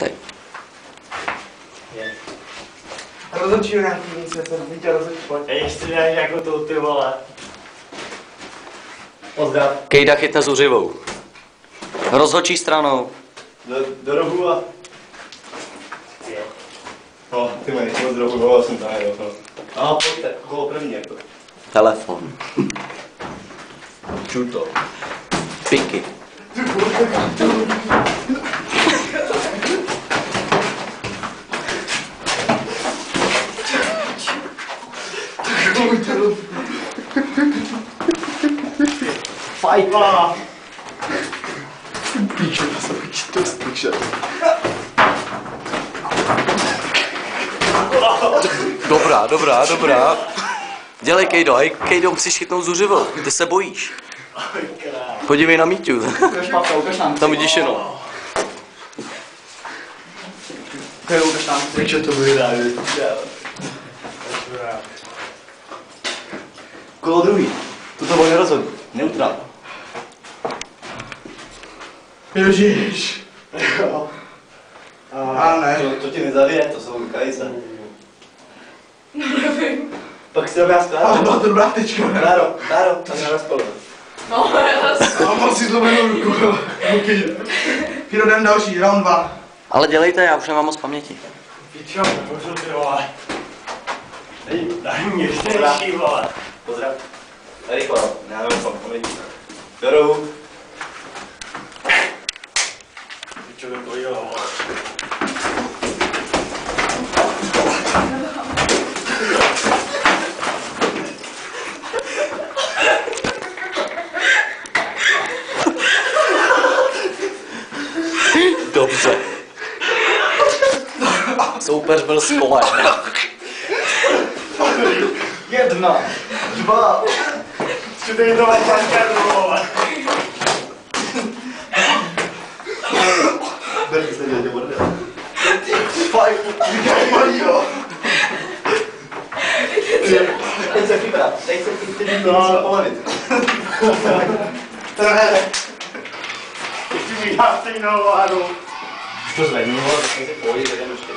Teď. Rozhodčí nějaký nic, já jsem chtěl rozhodčí, pojď. Ještě nějak jako to, ty vole. Pozdrav. Kejda chytne zuřivou. Rozhodčí stranou. Do rohu a... No, ty mají moc rohu, volal jsem tam, jo. A pojďte, kolo první jako. Telefon. Čuto. Piky. Fight! Píče, já jsem to spíše. Dobrá. Dělej Kejdo, hej, Kejdo, musíš chytnout zuřivou, ty se bojíš. Podívej na Míťu. Ukaž nám. Tam vidíš jenom. Ukaž nám. Píče, to bude rád. Kolo druhý. Tuto boj nerozhodl. Neutrál. Ježíš. Jo. A ne. To ti nezavije, to jsou kajice. Pak si dobrá skládat. Ale byla to dobrá tečka. Dáro, tady na spolu. No, já A mám si zlomenou ruku. Píro, jdem další, round 2. Ale dělejte, já už nemám moc paměti. Píčo, nemůžu ty vole. Daj mě ještě vole. Pozdrav. Rychlo, já nevím, paměti. Do rohu. Píčo, to jo. Dobře. Soupeř byl scholen. 1, 2. Čtyři to máš vole. Berky se dělá bordel. Fight. Mario. Teď se chyba. Teď se chyba polovit. Ještě mi já stejnou vládu. To zvednu, tak se pojď, jdeme ještě.